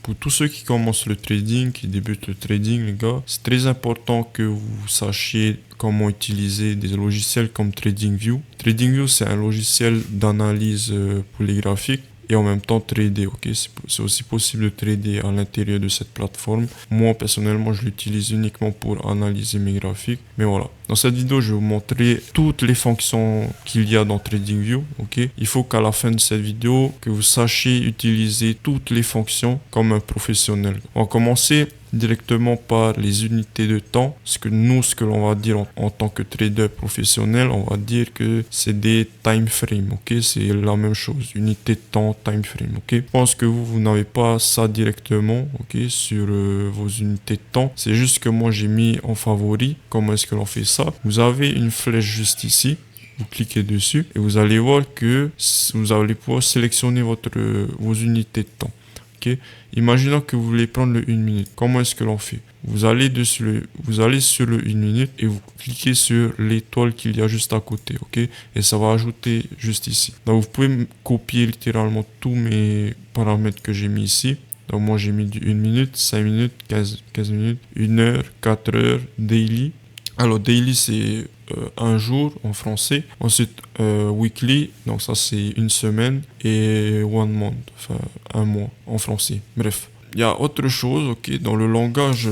Pour tous ceux qui commencent le trading, qui débutent le trading, les gars, c'est très important que vous sachiez comment utiliser des logiciels comme TradingView. TradingView, c'est un logiciel d'analyse pour les graphiques et en même temps trader, ok? C'est aussi possible de trader à l'intérieur de cette plateforme. Moi, personnellement, je l'utilise uniquement pour analyser mes graphiques. Mais voilà. Dans cette vidéo, je vais vous montrer toutes les fonctions qu'il y a dans TradingView, ok? Il faut qu'à la fin de cette vidéo, que vous sachiez utiliser toutes les fonctions comme un professionnel. On va commencer directement par les unités de temps. Ce que l'on va dire en tant que trader professionnel, on va dire que c'est des time frames, ok? C'est la même chose, unité de temps, time frame, ok? Je pense que vous n'avez pas ça directement, ok? Sur vos unités de temps. C'est juste que moi, j'ai mis en favori. Comment est-ce que l'on fait ça? Vous avez une flèche juste ici. Vous cliquez dessus et vous allez voir que vous allez pouvoir sélectionner vos unités de temps. Okay. Imaginons que vous voulez prendre le 1 minute. Comment est-ce que l'on fait? Vous allez sur le 1 minute et vous cliquez sur l'étoile qu'il y a juste à côté. Ok. Et ça va ajouter juste ici. Donc vous pouvez copier littéralement tous mes paramètres que j'ai mis ici. Donc moi j'ai mis du 1 minute, 5 minutes, 15 minutes, 1 heure, 4 heures, daily. Alors daily c'est un jour en français. Ensuite weekly, donc ça c'est une semaine. Et one month, enfin un mois en français. Bref. Il y a autre chose, ok, dans le langage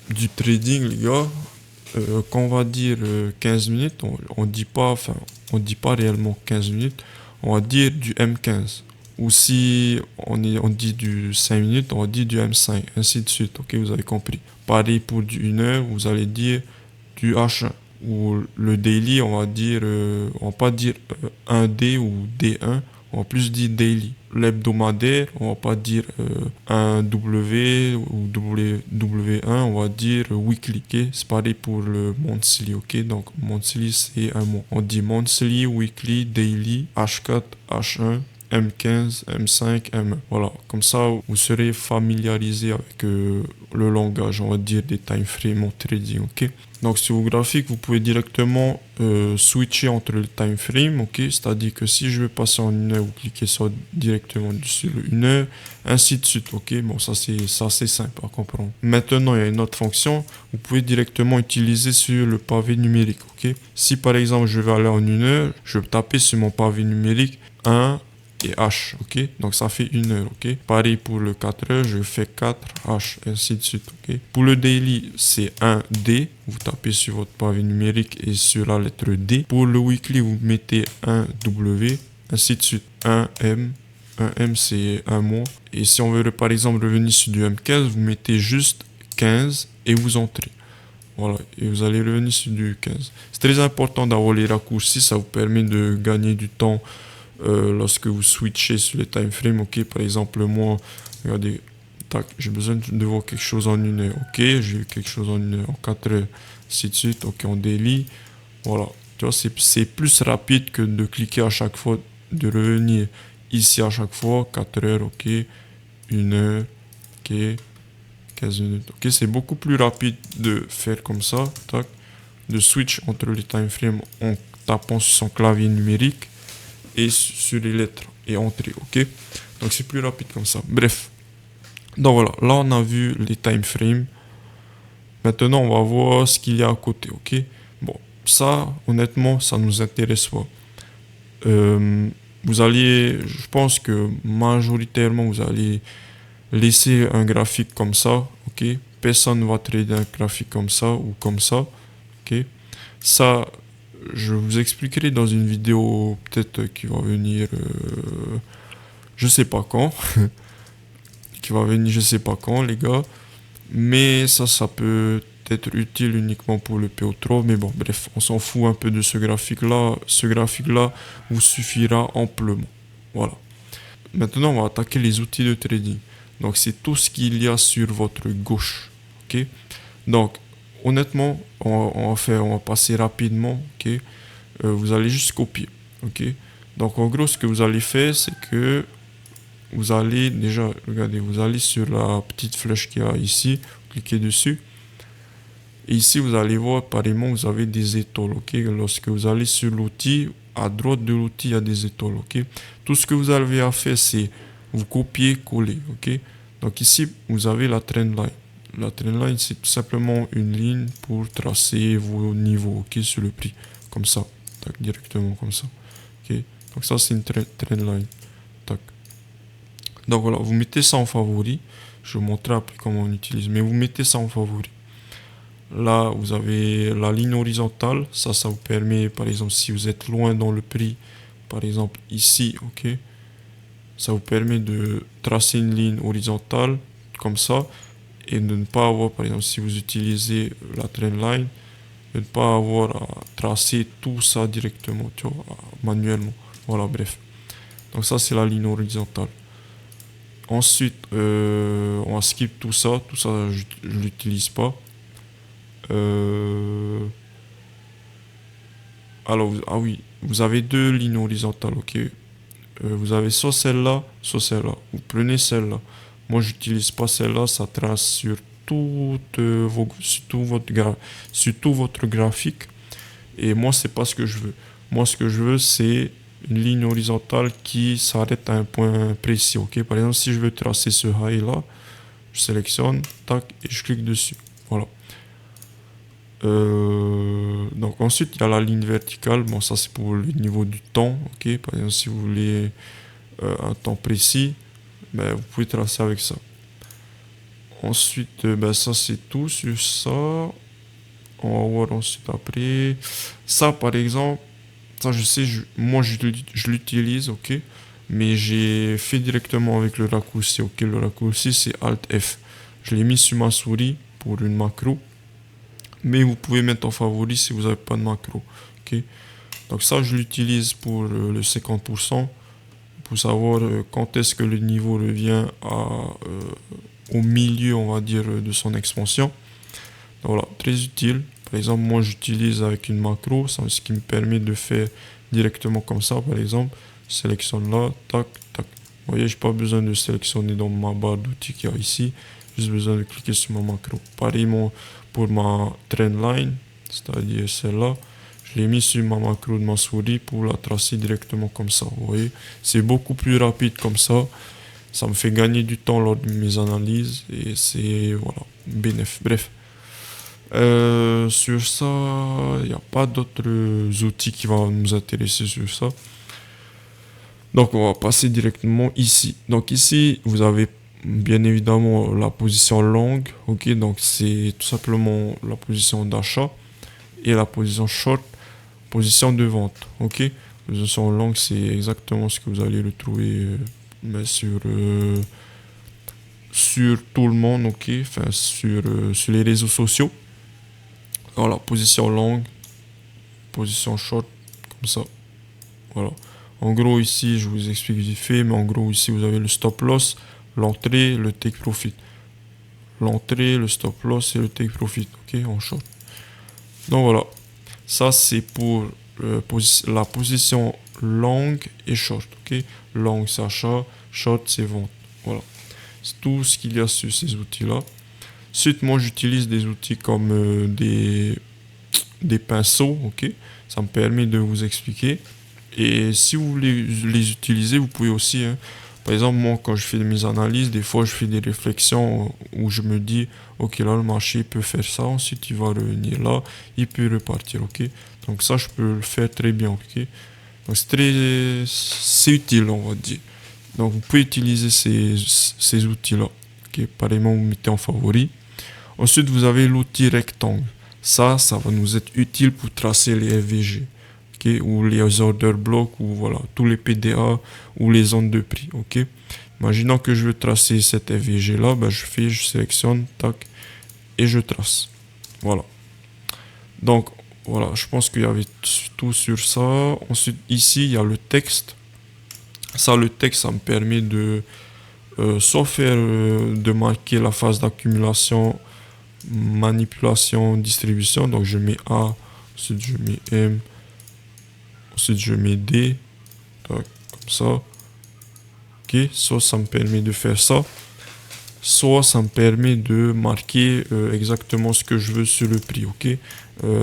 du trading, les gars, quand on va dire 15 minutes, on dit pas réellement 15 minutes, on va dire du M15. Ou si on dit du 5 minutes, on va dire du M5, ainsi de suite, ok, vous avez compris. Pareil pour du 1 heure, vous allez dire du H1. Ou le daily, on va pas dire 1D ou D1, on va plus dire daily. L'hebdomadaire, on va pas dire un W ou W1, on va dire weekly. Okay? C'est pareil pour le monthly, ok? Donc monthly c'est un mois. On dit monthly, weekly, daily, H4, H1, M15, M5, M1. Voilà, comme ça vous serez familiarisé avec le langage, on va dire des time frames en trading, ok? Donc sur vos graphiques, vous pouvez directement switcher entre les time frames, ok? C'est-à-dire que si je veux passer en 1 heure, vous cliquez directement sur le 1 heure, ainsi de suite, ok? Bon, ça c'est simple à comprendre. Maintenant, il y a une autre fonction, vous pouvez directement utiliser sur le pavé numérique, ok? Si par exemple je vais aller en 1 heure, je vais taper sur mon pavé numérique 1 et H, ok? Donc ça fait 1 heure, ok? Pareil pour le 4 heures, je fais 4 H, ainsi de suite, ok? Pour le daily, c'est 1 D, vous tapez sur votre pavé numérique et sur la lettre D. Pour le weekly, vous mettez 1 W, ainsi de suite, 1 M. 1 M, c'est un mois. Et si on veut par exemple revenir sur du M15, vous mettez juste 15 et vous entrez. Voilà, et vous allez revenir sur du 15. C'est très important d'avoir les raccourcis, ça vous permet de gagner du temps lorsque vous switchez sur les time frames. Ok, par exemple, moi, regardez, tac, j'ai besoin de voir quelque chose en 1 heure. Ok, j'ai vu quelque chose en 1 heure, en 4 heures, ainsi de suite. Ok, en daily. Voilà, tu vois, c'est plus rapide que de cliquer à chaque fois, de revenir ici à chaque fois. 4 heures, ok, 1 heure, ok, 15 minutes. Ok, c'est beaucoup plus rapide de faire comme ça, tac, de switch entre les time frames en tapant sur son clavier numérique et sur les lettres et entrer, ok? Donc c'est plus rapide comme ça. Bref. Donc voilà, là on a vu les time frames. Maintenant on va voir ce qu'il y a à côté, ok? Bon, ça, honnêtement, ça nous intéresse pas. Je pense que majoritairement vous allez laisser un graphique comme ça, ok? Personne ne va trader un graphique comme ça ou comme ça, ok? Ça, je vous expliquerai dans une vidéo peut-être qui va venir, je sais pas quand, qui va venir je sais pas quand les gars, mais ça peut être utile uniquement pour le PO3, mais bon bref, on s'en fout un peu de ce graphique là vous suffira amplement. Voilà. Maintenant on va attaquer les outils de trading. Donc c'est tout ce qu'il y a sur votre gauche, ok? Donc honnêtement, on va passer rapidement, ok? Vous allez juste copier, ok? Donc en gros, ce que vous allez faire, c'est que vous allez déjà, regardez, vous allez sur la petite flèche qu'il y a ici, cliquez dessus. Et ici, vous allez voir, apparemment, vous avez des étoiles, ok? Lorsque vous allez sur l'outil, à droite de l'outil, il y a des étoiles, ok? Tout ce que vous avez à faire, c'est vous copier, coller, ok? Donc ici, vous avez la trendline. La trendline, c'est tout simplement une ligne pour tracer vos niveaux, ok, sur le prix. Comme ça, tac, directement comme ça. Ok, donc ça, c'est une trendline. Tac. Donc voilà, vous mettez ça en favori. Je vais vous montrer après comment on utilise, mais vous mettez ça en favori. Là, vous avez la ligne horizontale. Ça vous permet, par exemple, si vous êtes loin dans le prix, par exemple ici, ok, ça vous permet de tracer une ligne horizontale comme ça et de ne pas avoir, par exemple, si vous utilisez la trendline, de ne pas avoir à tracer tout ça directement, tu vois, manuellement. Voilà, bref. Donc ça, c'est la ligne horizontale. Ensuite, on va skip tout ça. Tout ça, je l'utilise pas. Alors, ah oui, vous avez deux lignes horizontales, ok. Vous avez soit celle-là, soit celle-là. Vous prenez celle-là. Moi, j'utilise pas celle-là, ça trace sur sur tout votre graphique. Et moi, c'est pas ce que je veux. Moi, ce que je veux, c'est une ligne horizontale qui s'arrête à un point précis, ok. Par exemple, si je veux tracer ce high-là, je sélectionne, tac, et je clique dessus. Voilà. Donc ensuite il y a la ligne verticale, bon ça c'est pour le niveau du temps, ok. Par exemple si vous voulez un temps précis, ben, vous pouvez tracer avec ça. Ensuite ben, ça c'est tout sur ça. On va voir ensuite après. Ça par exemple, ça je sais, moi je l'utilise, ok. Mais j'ai fait directement avec le raccourci, ok. Le raccourci c'est Alt F. Je l'ai mis sur ma souris pour une macro. Mais vous pouvez mettre en favori si vous n'avez pas de macro. Okay. Donc ça, je l'utilise pour le 50%, pour savoir quand est-ce que le niveau revient au milieu, on va dire, de son expansion. Donc voilà, très utile. Par exemple, moi, j'utilise avec une macro, ce qui me permet de faire directement comme ça, par exemple. Je sélectionne là, tac, tac. Vous voyez, je n'ai pas besoin de sélectionner dans ma barre d'outils qu'il y a ici. Juste besoin de cliquer sur ma macro. Pareil, pour ma trendline, c'est-à-dire celle-là, je l'ai mis sur ma macro de ma souris pour la tracer directement comme ça. Vous voyez, c'est beaucoup plus rapide comme ça. Ça me fait gagner du temps lors de mes analyses et c'est voilà, bénéf. Bref, sur ça, il n'y a pas d'autres outils qui vont nous intéresser sur ça. Donc on va passer directement ici. Donc ici, vous avez bien évidemment la position longue, ok, donc c'est tout simplement la position d'achat, et la position short, position de vente, ok. Position longue, c'est exactement ce que vous allez retrouver mais sur tout le monde, ok, enfin sur les réseaux sociaux. Voilà, position longue, position short, comme ça, voilà. En gros ici, je vous explique vite fait, mais en gros ici vous avez le stop loss, l'entrée, le take profit. L'entrée, le stop loss et le take profit, ok, en short. Donc voilà, ça c'est pour la position longue et short, ok. Long c'est achat, short c'est vente, voilà. C'est tout ce qu'il y a sur ces outils-là. Ensuite, moi j'utilise des outils comme des pinceaux, ok. Ça me permet de vous expliquer. Et si vous voulez les utiliser, vous pouvez aussi, hein. Par exemple, moi, quand je fais mes analyses, des fois, je fais des réflexions où je me dis, ok, là, le marché peut faire ça, ensuite, il va revenir là, il peut repartir, ok. Donc ça, je peux le faire très bien, ok. Donc c'est utile, on va dire. Donc vous pouvez utiliser ces outils-là, ok. Pareillement, vous mettez en favori. Ensuite, vous avez l'outil rectangle. Ça va nous être utile pour tracer les FVG. Okay, ou les order blocks, ou voilà, tous les PDA, ou les zones de prix, ok. Imaginons que je veux tracer cette FVG là, ben je sélectionne, tac, et je trace. Voilà. Donc, voilà, je pense qu'il y avait tout sur ça. Ensuite, ici, il y a le texte. Ça, le texte, ça me permet de soit faire, de marquer la phase d'accumulation, manipulation, distribution. Donc, je mets A, ensuite je mets M, ensuite je mets D, comme ça. Ok, soit ça me permet de faire ça, soit ça me permet de marquer exactement ce que je veux sur le prix, ok.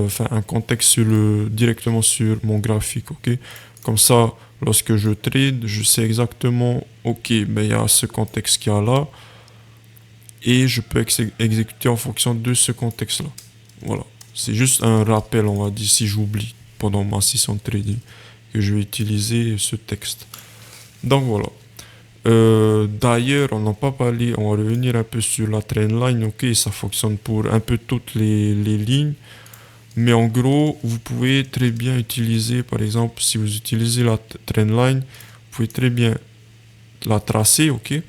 Enfin un contexte directement sur mon graphique, ok. Comme ça, lorsque je trade, je sais exactement, ok, ben il y a ce contexte qu'il y a là. et je peux exécuter en fonction de ce contexte-là. Voilà. C'est juste un rappel, on va dire, si j'oublie pendant ma session de trading, que je vais utiliser ce texte. Donc voilà. D'ailleurs, on n'a pas parlé, on va revenir un peu sur la trendline, ok, ça fonctionne pour un peu toutes les lignes, mais en gros, vous pouvez très bien utiliser, par exemple, si vous utilisez la trendline, vous pouvez très bien la tracer, ok,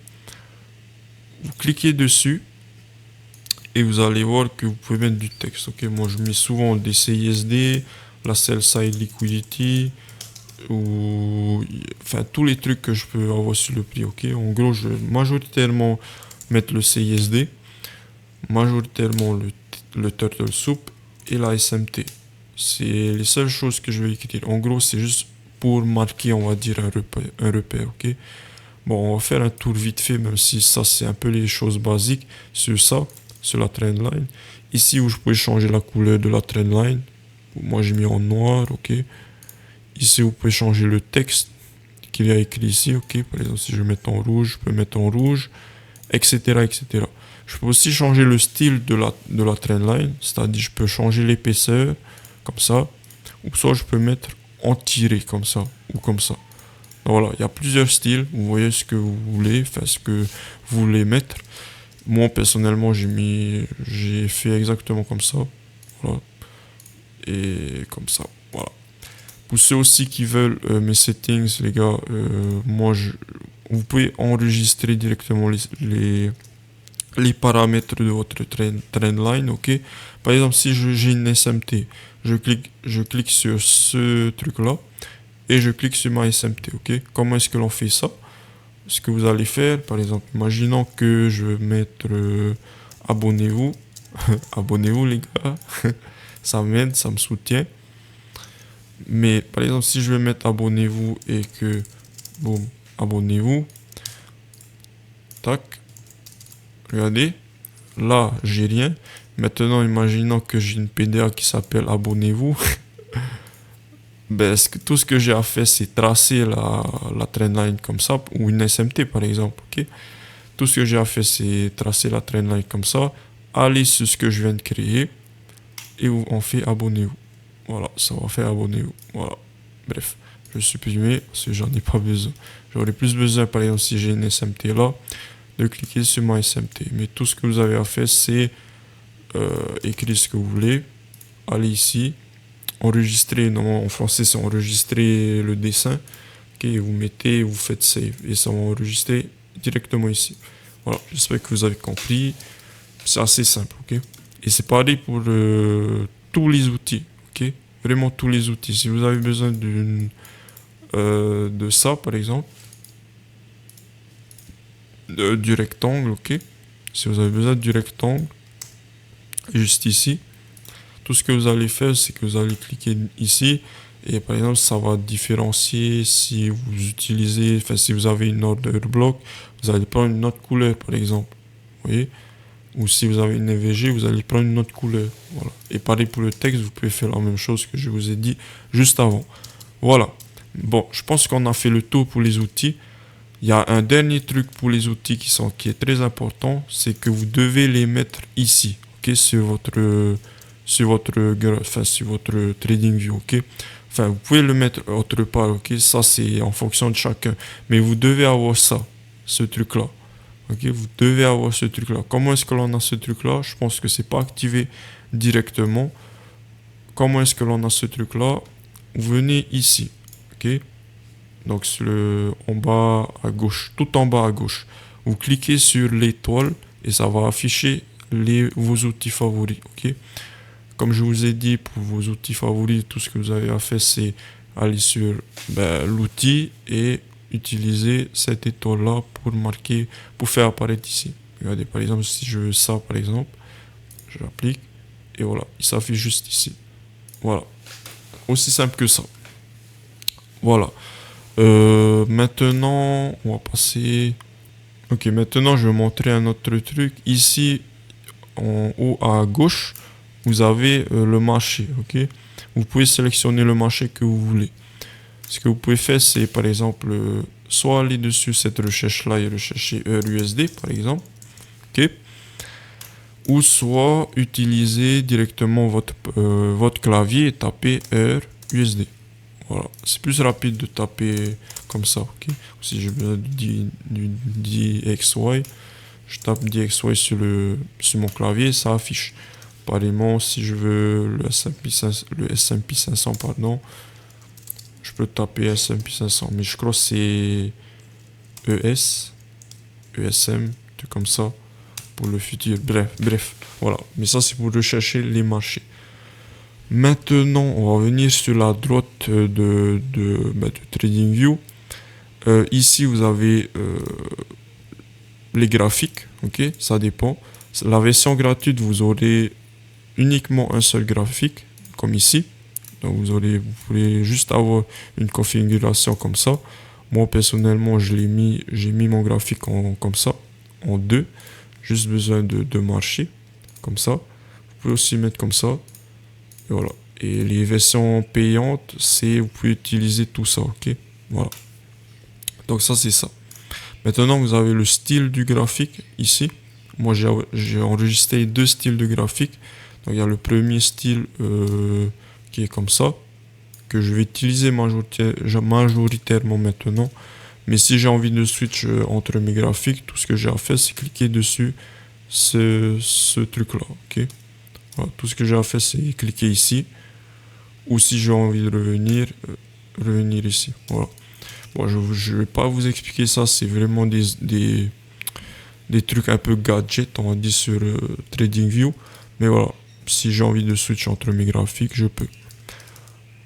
vous cliquez dessus, et vous allez voir que vous pouvez mettre du texte, ok, moi je mets souvent des CISD, la Sell Side Liquidity, ou enfin tous les trucs que je peux avoir sur le prix, ok. En gros, je vais majoritairement mettre le CISD, majoritairement le Turtle Soup et la SMT. C'est les seules choses que je vais écrire. En gros, c'est juste pour marquer, on va dire, un repère, ok. Bon, on va faire un tour vite fait, même si ça c'est un peu les choses basiques sur ça, sur la trendline. Ici où je peux changer la couleur de la trendline, moi j'ai mis en noir, ok. Ici, vous pouvez changer le texte qu'il y a écrit ici, ok. Par exemple, si je mets en rouge, je peux mettre en rouge, etc., etc. Je peux aussi changer le style de la trendline, c'est-à-dire je peux changer l'épaisseur, comme ça, ou soit je peux mettre en tiré, comme ça, ou comme ça. Donc voilà, il y a plusieurs styles, vous voyez ce que vous voulez, enfin ce que vous voulez mettre. Moi, personnellement, j'ai fait exactement comme ça, voilà, et comme ça, voilà. Pour ceux aussi qui veulent mes settings, les gars, vous pouvez enregistrer directement les paramètres de votre trendline, ok. Par exemple, si j'ai une SMT, je clique sur ce truc-là et je clique sur ma SMT, ok. Comment est-ce que l'on fait ça? Ce que vous allez faire, par exemple, imaginons que je vais mettre abonnez-vous, abonnez-vous les gars, ça m'aide, ça me soutient. Mais par exemple, si je vais mettre abonnez-vous et que, boum, abonnez-vous, tac, regardez, là, j'ai rien. Maintenant, imaginons que j'ai une PDA qui s'appelle abonnez-vous. Ben, tout ce que j'ai à faire, c'est tracer la trendline comme ça, ou une SMT par exemple, ok. Tout ce que j'ai à faire, c'est tracer la trendline comme ça, aller sur ce que je viens de créer, et on fait abonnez-vous. Voilà, ça va faire abonnez-vous. Voilà. Bref, je vais supprimer parce que j'en ai pas besoin. J'aurais plus besoin, par exemple, si j'ai une SMT là, de cliquer sur ma SMT. Mais tout ce que vous avez à faire, c'est écrire ce que vous voulez. Allez ici, enregistrer. Normalement, en français, c'est enregistrer le dessin. Ok, vous mettez, vous faites save et ça va enregistrer directement ici. Voilà, j'espère que vous avez compris. C'est assez simple, ok. Et c'est pareil pour tous les outils. Vraiment tous les outils. Si vous avez besoin de ça, par exemple, du rectangle, ok. Si vous avez besoin du rectangle, juste ici, tout ce que vous allez faire, c'est que vous allez cliquer ici, et par exemple, ça va différencier si vous utilisez, enfin, si vous avez une order block, vous allez prendre une autre couleur, par exemple. Vous voyez? Ou si vous avez une EVG, vous allez prendre une autre couleur. Voilà. Et pareil pour le texte, vous pouvez faire la même chose que je vous ai dit juste avant. Voilà. Bon, je pense qu'on a fait le tour pour les outils. Il y a un dernier truc pour les outils qui est très important, c'est que vous devez les mettre ici, ok, sur votre TradingView, ok. Enfin, vous pouvez le mettre autre part, ok. Ça c'est en fonction de chacun, mais vous devez avoir ça, ce truc-là. Ok, vous devez avoir ce truc là. Comment est-ce que l'on a ce truc là? Je pense que c'est pas activé directement. Comment est-ce que l'on a ce truc là? Vous venez ici, ok. Donc sur en bas à gauche, tout en bas à gauche, vous cliquez sur l'étoile et ça va afficher vos outils favoris, ok. Comme je vous ai dit, pour vos outils favoris, tout ce que vous avez à faire, c'est aller sur l'outil et utiliser cette étoile là pour marquer, pour faire apparaître ici. Regardez, par exemple, si je veux ça, par exemple, je l'applique et voilà, il s'affiche juste ici. Voilà, aussi simple que ça. Voilà. Maintenant, on va passer. Ok, maintenant je vais montrer un autre truc. Ici, en haut à gauche, vous avez le marché. Ok, vous pouvez sélectionner le marché que vous voulez. Ce que vous pouvez faire, c'est par exemple, soit aller dessus cette recherche-là et rechercher EURUSD, par exemple. Ok. ou soit utiliser directement votre clavier et taper R USD. Voilà, c'est plus rapide de taper comme ça, ok. Si j'ai besoin du DXY, je tape DXY sur mon clavier, ça affiche. Pareillement, si je veux le S&P 500, pardon, je peux taper S&P 500, mais je crois que c'est ESM, tout comme ça, pour le futur. Bref, voilà. Mais ça, c'est pour rechercher les marchés. Maintenant, on va venir sur la droite de TradingView. Ici, vous avez les graphiques, ok, ça dépend. La version gratuite, vous aurez uniquement un seul graphique, comme ici. Donc vous pouvez juste avoir une configuration comme ça. Moi personnellement, j'ai mis mon graphique comme ça, en deux. Juste besoin de marcher, comme ça. Vous pouvez aussi mettre comme ça. Et voilà. Et les versions payantes, vous pouvez utiliser tout ça, ok. Voilà. Donc ça c'est ça. Maintenant vous avez le style du graphique ici. Moi j'ai enregistré deux styles de graphique. Donc il y a le premier style qui est comme ça, que je vais utiliser majoritairement maintenant. Mais si j'ai envie de switch entre mes graphiques, tout ce que j'ai à faire, c'est cliquer dessus ce truc-là, ok. Voilà, tout ce que j'ai à faire, c'est cliquer ici. Ou si j'ai envie de revenir ici. Voilà. Bon, je vais pas vous expliquer ça, c'est vraiment des trucs un peu gadget, on va dire, sur TradingView. Mais voilà, si j'ai envie de switch entre mes graphiques, je peux.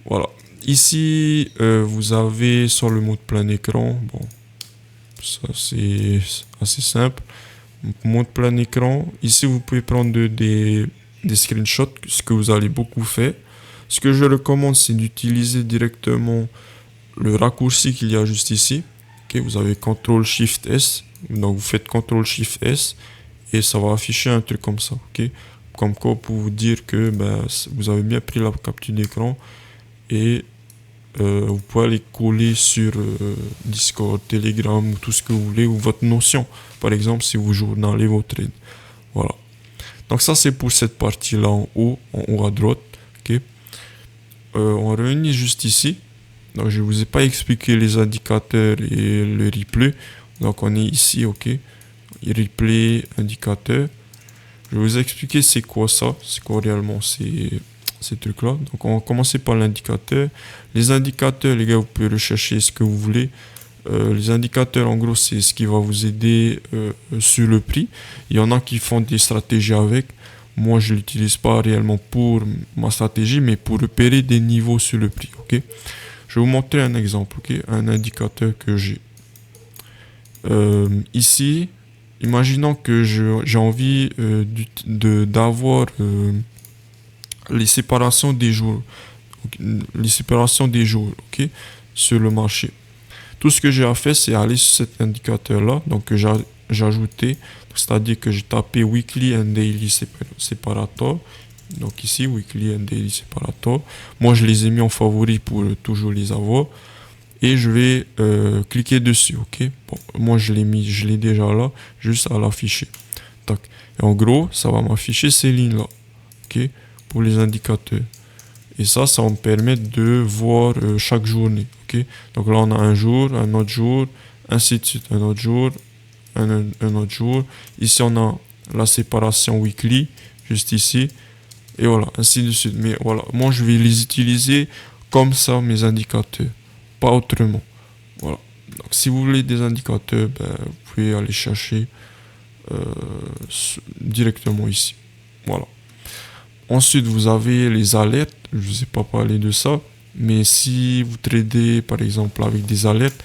Voilà. Ici, vous avez sur le mode plein écran. Bon, ça c'est assez simple. Mode plein écran. Ici, vous pouvez prendre des screenshots, ce que vous allez beaucoup faire. Ce que je recommande, c'est d'utiliser directement le raccourci qu'il y a juste ici. Okay, vous avez CTRL-SHIFT-S. Donc, vous faites CTRL-SHIFT-S et ça va afficher un truc comme ça. Okay, comme quoi, pour vous dire que vous avez bien pris la capture d'écran et vous pouvez aller coller sur Discord, Telegram ou tout ce que vous voulez, ou votre Notion, par exemple, si vous journalez vos trades. Voilà. Donc ça, c'est pour cette partie-là en haut à droite. Okay. On revient juste ici. Donc je vous ai pas expliqué les indicateurs et le replay. Donc on est ici, ok. Replay, indicateur. Je vais vous expliquer c'est quoi ça, c'est quoi réellement ces trucs-là. Donc on va commencer par l'indicateur. Les indicateurs, les gars, vous pouvez rechercher ce que vous voulez. Les indicateurs, en gros, c'est ce qui va vous aider sur le prix. Il y en a qui font des stratégies avec. Moi, je l'utilise pas réellement pour ma stratégie, mais pour repérer des niveaux sur le prix. Ok. Je vais vous montrer un exemple. Ok. Un indicateur que j'ai. Ici, imaginons que j'ai envie d'avoir les séparations des jours. Les séparations des jours, ok, sur le marché. Tout ce que j'ai à faire, c'est aller sur cet indicateur-là, donc que j'ai ajouté, c'est-à-dire que j'ai tapé Weekly and Daily Separator. Donc ici, Weekly and Daily Separator. Moi, je les ai mis en favori pour toujours les avoir. Et je vais cliquer dessus, ok. Bon, moi, je l'ai déjà là, juste à l'afficher. Tac. Et en gros, ça va m'afficher ces lignes-là, ok, pour les indicateurs. Et ça va me permettre de voir chaque journée. Okay. Donc là, on a un jour, un autre jour, ainsi de suite. Un autre jour, un autre jour. Ici, on a la séparation weekly, juste ici. Et voilà, ainsi de suite. Mais voilà, moi, je vais les utiliser comme ça, mes indicateurs. Pas autrement. Voilà. Donc, si vous voulez des indicateurs, vous pouvez aller chercher directement ici. Voilà. Ensuite, vous avez les alertes. Je ne vous ai pas parlé de ça. Mais si vous tradez, par exemple, avec des alertes,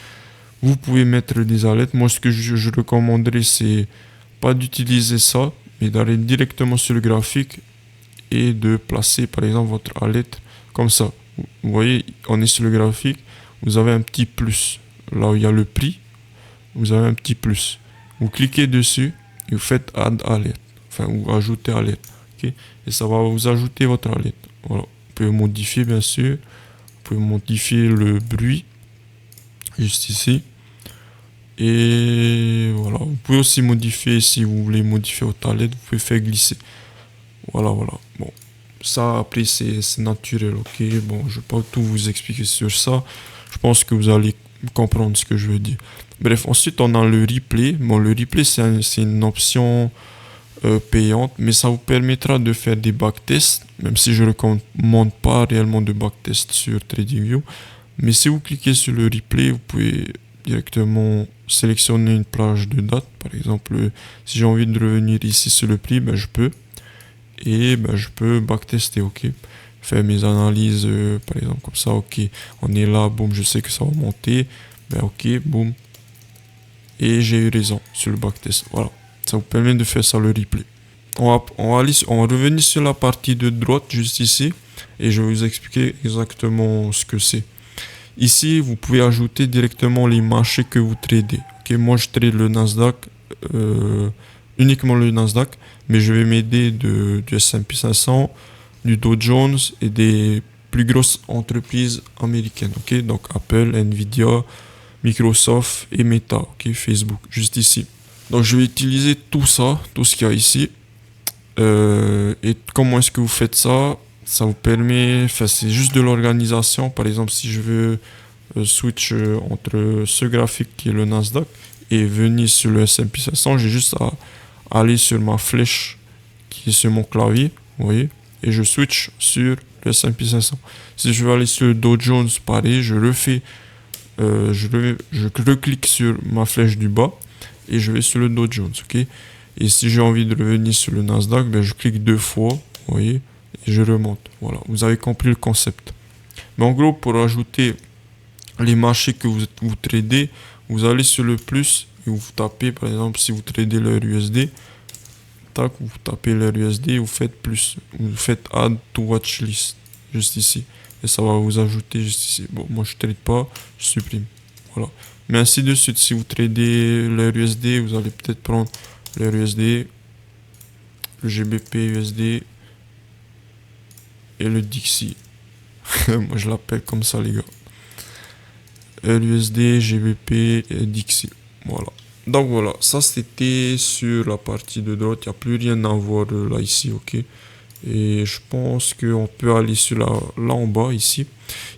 vous pouvez mettre des alertes. Moi, ce que je recommanderais, c'est pas d'utiliser ça, mais d'aller directement sur le graphique et de placer, par exemple, votre alerte comme ça. Vous voyez, on est sur le graphique. Vous avez un petit plus. Là où il y a le prix, vous avez un petit plus. Vous cliquez dessus et vous faites Add Alert. Enfin, ou ajouter alerte. Okay. Et ça va vous ajouter votre alerte. Voilà. Vous pouvez modifier, bien sûr. Vous pouvez modifier le bruit. Juste ici. Et voilà, vous pouvez aussi modifier, si vous voulez modifier votre tablette, vous pouvez faire glisser. Voilà, voilà. Bon, ça après c'est naturel, ok. Bon, je vais pas tout vous expliquer sur ça. Je pense que vous allez comprendre ce que je veux dire. Bref, ensuite on a le replay. Bon, le replay c'est une option payante, mais ça vous permettra de faire des backtests, même si je ne recommande pas réellement de backtest sur TradingView. Mais si vous cliquez sur le replay, vous pouvez directement sélectionner une plage de date. Par exemple, si j'ai envie de revenir ici sur le prix, ben, je peux. Et ben, je peux backtester, ok. Faire mes analyses, par exemple, comme ça, ok. On est là, boum, je sais que ça va monter. Ben, ok, boum. Et j'ai eu raison sur le backtest. Voilà. Ça vous permet de faire ça le replay. On va revenir sur la partie de droite, juste ici. Et je vais vous expliquer exactement ce que c'est. Ici, vous pouvez ajouter directement les marchés que vous tradez. Ok, moi, je trade le Nasdaq, uniquement le Nasdaq, mais je vais m'aider du S&P 500, du Dow Jones et des plus grosses entreprises américaines. Ok, donc Apple, Nvidia, Microsoft et Meta, ok, Facebook, juste ici. Donc, je vais utiliser tout ça, tout ce qu'il y a ici. Et comment est-ce que vous faites ça? Ça vous permet, enfin, c'est juste de l'organisation. Par exemple, si je veux switch entre ce graphique qui est le Nasdaq et venir sur le S&P 500, j'ai juste à aller sur ma flèche qui est sur mon clavier, vous voyez, et je switch sur le S&P 500. Si je veux aller sur le Dow Jones, pareil, je reclique sur ma flèche du bas et je vais sur le Dow Jones, ok. Et si j'ai envie de revenir sur le Nasdaq, ben je clique 2 fois, vous voyez, et je remonte. Voilà, vous avez compris le concept. Mais en gros, pour ajouter les marchés que vous tradez, vous allez sur le plus et vous tapez, par exemple, si vous tradez l'heure USD, tac, vous tapez l'heure USD, vous faites plus, vous faites add to watch list, juste ici. Et ça va vous ajouter juste ici. Bon, moi je trade pas, je supprime. Voilà. Mais ainsi de suite, si vous tradez l'heure USD, vous allez peut-être prendre l'heure USD, le GBP USD et le Dixie. Moi je l'appelle comme ça les gars. LUSD, GBP et Dixie. Voilà. Donc voilà, ça c'était sur la partie de droite. Il n'y a plus rien à voir là ici, ok. Et je pense qu'on peut aller sur là en bas ici.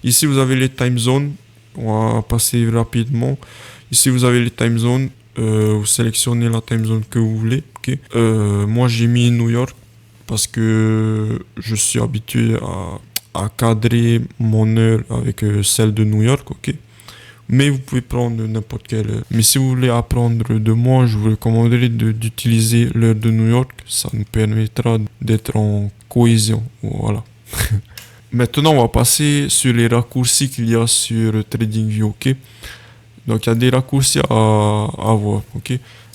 Ici vous avez les time zones. On va passer rapidement. Ici vous avez les time zones. Vous sélectionnez la time zone que vous voulez, ok. Moi j'ai mis New York parce que je suis habitué à cadrer mon heure avec celle de New York, ok. Mais vous pouvez prendre n'importe quelle heure. Mais si vous voulez apprendre de moi, je vous recommanderais d'utiliser l'heure de New York. Ça nous permettra d'être en cohésion. Voilà. Maintenant, on va passer sur les raccourcis qu'il y a sur TradingView, ok. Donc, il y a des raccourcis à voir, ok.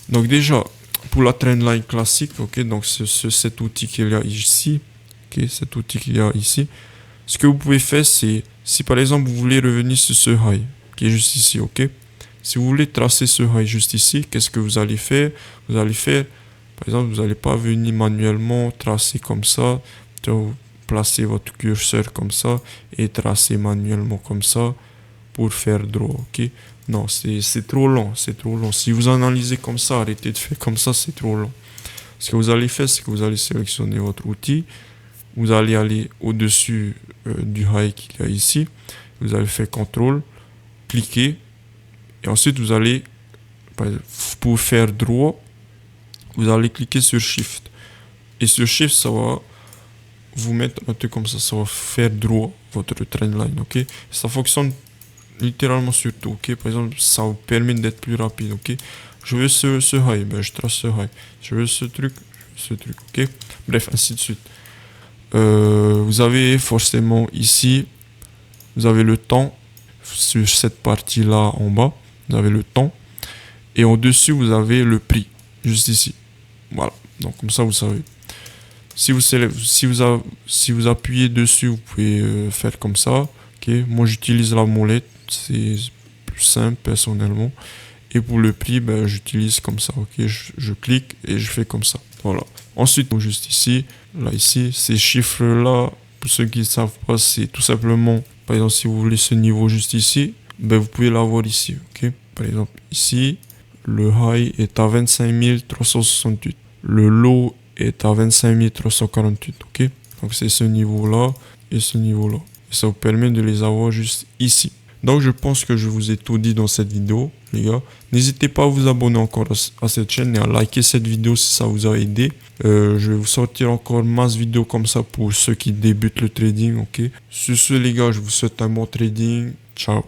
Donc, déjà, pour la trendline classique, ok, donc cet outil qu'il y a ici, ok, cet outil qu'il y a ici, ce que vous pouvez faire, c'est, si par exemple, vous voulez revenir sur ce high, qui est juste ici, ok. Si vous voulez tracer ce high juste ici, qu'est-ce que vous allez faire? Vous allez faire, par exemple, vous n'allez pas venir manuellement tracer comme ça, vous placez votre curseur comme ça et tracer manuellement comme ça pour faire droit, ok. Non, c'est trop long, c'est trop long. Si vous analysez comme ça, arrêtez de faire comme ça, c'est trop long. Ce que vous allez faire, c'est que vous allez sélectionner votre outil, vous allez aller au-dessus du high qu'il y a ici, vous allez faire CTRL, cliquez et ensuite vous allez, pour faire droit, vous allez cliquer sur Shift et sur Shift ça va vous mettre un truc comme ça va faire droit votre trendline, ok. Ça fonctionne littéralement sur tout, ok. Par exemple, ça vous permet d'être plus rapide, ok. Je veux ce high, ben je trace ce high. Je veux ce truc, ok. Bref, ainsi de suite. Vous avez forcément ici, vous avez le temps. Sur cette partie là en bas, vous avez le temps et au dessus vous avez le prix juste ici. Voilà, donc comme ça vous savez. Si vous appuyez dessus, vous pouvez faire comme ça, ok. Moi j'utilise la molette, c'est plus simple personnellement. Et pour le prix, ben, j'utilise comme ça, ok. Je clique et je fais comme ça. Voilà. Ensuite, juste ici, là ici, ces chiffres là, pour ceux qui ne savent pas, c'est tout simplement, par exemple, si vous voulez ce niveau juste ici, ben vous pouvez l'avoir ici, ok. Par exemple, ici, le high est à 25 368. Le low est à 25 348, ok? Donc c'est ce niveau-là et ce niveau-là. Et ça vous permet de les avoir juste ici. Donc je pense que je vous ai tout dit dans cette vidéo, les gars. N'hésitez pas à vous abonner encore à cette chaîne et à liker cette vidéo si ça vous a aidé. Je vais vous sortir encore masse vidéos comme ça pour ceux qui débutent le trading, ok? Sur ce, les gars, je vous souhaite un bon trading. Ciao.